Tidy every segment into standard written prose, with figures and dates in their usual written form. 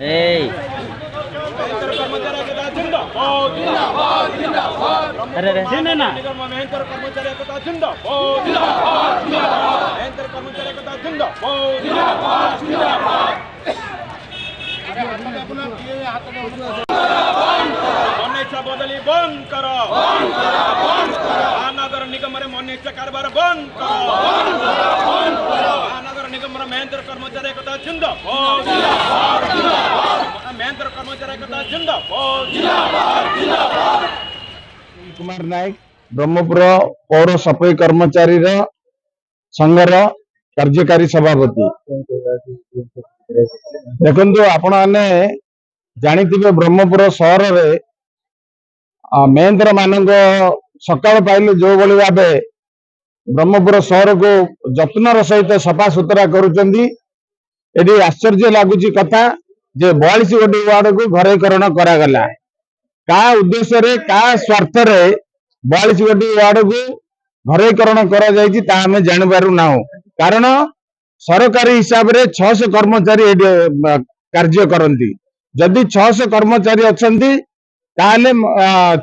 এই कर्मचारी एकता जिंदाबाद जिंदाबाद जिंदाबाद अरे अरे जिन्हें ना मेहनतर कर्मचारी एकता जिंदाबाद जिंदाबाद जिंदाबाद मेहनतर कर्मचारी एकता जिंदाबाद जिंदाबाद जिंदाबाद मनेच्छा बदली बंद करो महानगर निगम रे मनेच्छा कारबार बंद करो महानगर निगम रे मेहनतर कर्मचारी एकता जिंदाबाद जिंदाबाद जिंदाबाद मेहनतर कर्मचारी एकता जिंदाबाद जिंदाबाद जिंदाबाद कुमार नायक ब्रह्मपुर पौर सफाई कर्मचारी संघर कार्यकारी सभापति। देखु आपण मैंने जानी ब्रह्मपुर सहर में महेंद्र मान सकाल पाइले जो भाई भाव ब्रह्मपुर सहर को जत्नर सहित सफा सुतरा करुँच। आश्चर्य लगुच कथा जे 42 गोटी वार्ड को घरेकरण करागला का उद्देश्य रे का स्वार्थ रे 42 गोटी वार्ड को घरेकरण करा जायछि ता हमें जानि पारु नाउ। कारण सरकारी हिसाब रे 600 कर्मचारी कार्य करंती। जदि 600 कर्मचारी अछंती ताले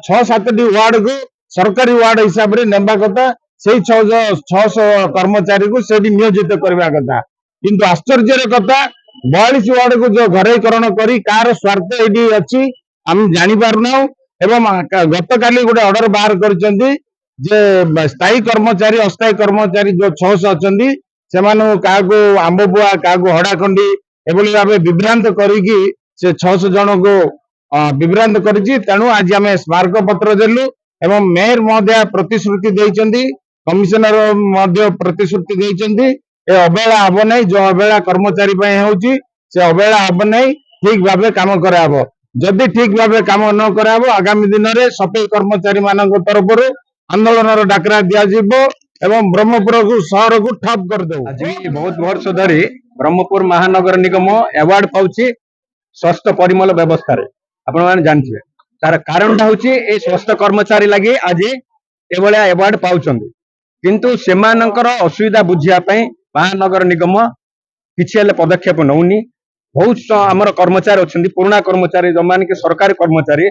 6-7 टी वार्ड को सरकारी वार्ड हिसाब रे नेबा कथा से 600 कर्मचारी को सेठी नियोजित करबा कथा। किंतु आश्चर्य कथा 42 वार्ड को जो घरेकरण करी कार स्वार्थ एडी अछि हम जानि पारना। एवं गत काली गोटे ऑर्डर बाहर करचंदी जे स्थायी कर्मचारी अस्थायी कर्मचारी जो 600 अछंदी सेमानु काको आंबबुआ काको हडाखंडी एभली भाबे विभ्रांत करिकी से 600 जन को विभ्रांत करिछि। तेणु आज आम स्मारक पत्र देलु एवं मेयर महोदय प्रतिश्रुति देइचंदी कमिशनर महोदय प्रतिश्रुति देइचंदी ए अवहेला हब नहीं। जो अवहेला कर्मचारी होउची से अवहेला हब नहीं। ठीक भाव काम कराबो। जदि ठीक भाव काम न कराबो आगामी दिन में सफाई कर्मचारी मान तरफ आंदोलन डाकरा दिज्व एवं ब्रह्मपुर को शहर को ठप कर दो। आज बहुत वर्ष धरी ब्रह्मपुर महानगर निगम अवार्ड पाउची स्वस्थ परिमल व्यवस्था रे आपण माने जानथिबे। तार कारण होउची ए स्वस्थ कर्मचारी लागि आज एभलिया अवार्ड पाउचंदी। किंतु सेमानकर असुविधा बुझिया पई महानगर निगम किछि हेले पदक्षेप नउनी। बहुत आमर कर्मचारी अछंदी पुराना कर्मचारी जो मान के सरकारी कर्मचारी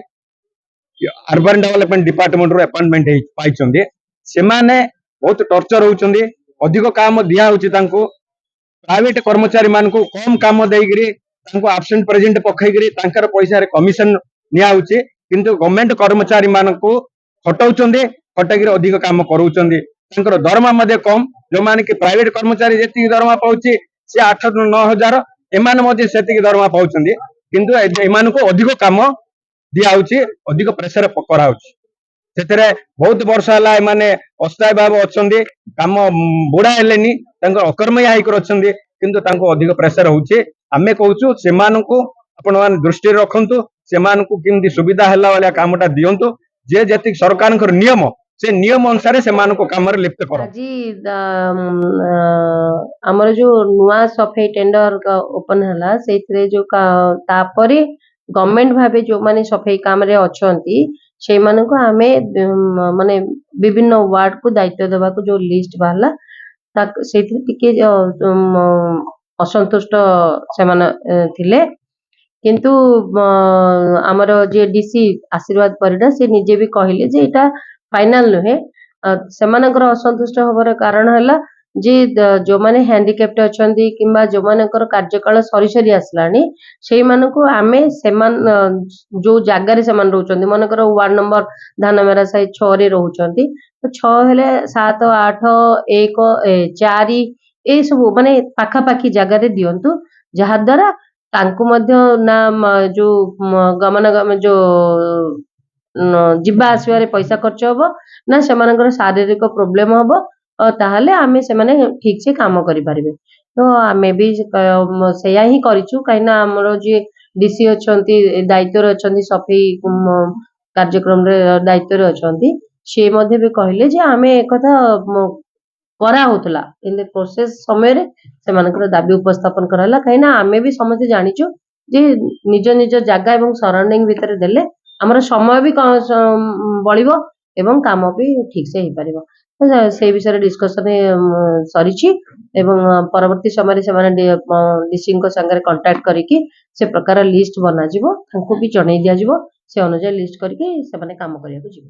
अर्बन डेवलपमेंट डिपार्टमेंट रो अपॉइंटमेंट पाइचंदी से माने बहुत टॉर्चर होउचंदी। अधिक काम दिया होउची तांको प्राइवेट कर्मचारी मान को कम काम देइगिरी तांको एब्सेंट प्रेजेंट पखैगिरी तांकर पैसा रे कमिशन निया होउची। किंतु गवर्नमेंट कर्मचारी मान को खटाउचंदी खटागिरी अधिक काम करूचंदी। तांकर दरमा मध्ये कम जो मान के प्राइवेट कर्मचारी जेति दरमा पाउची से 8-9 हजार एमान मध्ये सेति दरमा पाउचंदी। किंतु एमान को अधिक काम दिया होउची अधिक प्रेशर करा होउची। सेतरे बहुत वर्ष हला एमाने अस्थायी भाव अछंदी काम बुढ़ा हेलेनी तांकर अकर्मय हाइकर अछंदी। किंतु तांको अधिक प्रेशर होउची। आमे कहूछु सेमान को आपण मान दृष्टि रखंतु सेमान को किंदी सुविधा हला वाला कामटा दियंतु जे जेति सरकारनकर नियम से नियम अनुसार सेमान को काम रे लिप्त करो। जी हमर जो नुआ सफाई टेंडर का ओपन हला सेथरे जो तापरे गवर्नमेंट भाबे जो माने सफाई काम रे अछंती से मान को आमे माने विभिन्न वार्ड को दायित्व देबा को जो लिस्ट बाहला सेथरे टिके असंतुष्ट से माने थिले। किंतु हमर जे डीसी आशीर्वाद परिडा से निजे भी कहिले जे एटा फाइनल नुहे। सेमानकर असंतुष्ट होबार कारण हला जे जो माने हैंडिकैप्ट अछंदी किंबा जो मानकर कार्यकाल सरी सरी आसलानी सेई मानको आमे सेमान जो जागा रे सेमान रहउचंदी मानकर वार्ड नंबर धानमेरा साई 6 रे रहउचंदी तो 6 हेले 7 8 1 4 ए सब माने पाखा पाखी जागा रे दियंतु जहा द्वारा तांको मध्य ना जो गमनागम जो जिबा आसबारे पैसा खर्च हबो ना सेमानकर शारीरिक प्रॉब्लम हबो ताहले आमे सेमाने ठीक से काम करि परिबे। तो आमे भी सेया ही करिछु काइना हमरो जे डीसी अछंती दायित्व रे अछंती सफाई कार्यक्रम रे दायित्व रे अछंती से मध्ये भी कहले जे आमे एकथा करा होतला इन प्रोसेस समय रे सेमानकर दाबी उपस्थापन कराला काइना आमे भी समझे जानिछु जे निज निज जागा एवं सराउंडिंग भीतर देले हमर समय भी बळिबो एवं काम भी ठीक से ही परिबो। ସେଇ ବିଷୟରେ ଡିସ୍କସନ ସରିଛି ଏବଂ ପରବର୍ତ୍ତୀ ସମୟରେ ସେମାନେ ଡିସିଙ୍କ ସାଙ୍ଗରେ କଣ୍ଟାକ୍ଟ କରିକି ସେ ପ୍ରକାର ଲିଷ୍ଟ ବନାଯିବ, ତାଙ୍କୁ ବି ଜଣେଇ ଦିଆଯିବ, ସେ ଅନୁଯାୟୀ ଲିଷ୍ଟ କରିକି ସେମାନେ କାମ କରିବାକୁ ଯିବେ।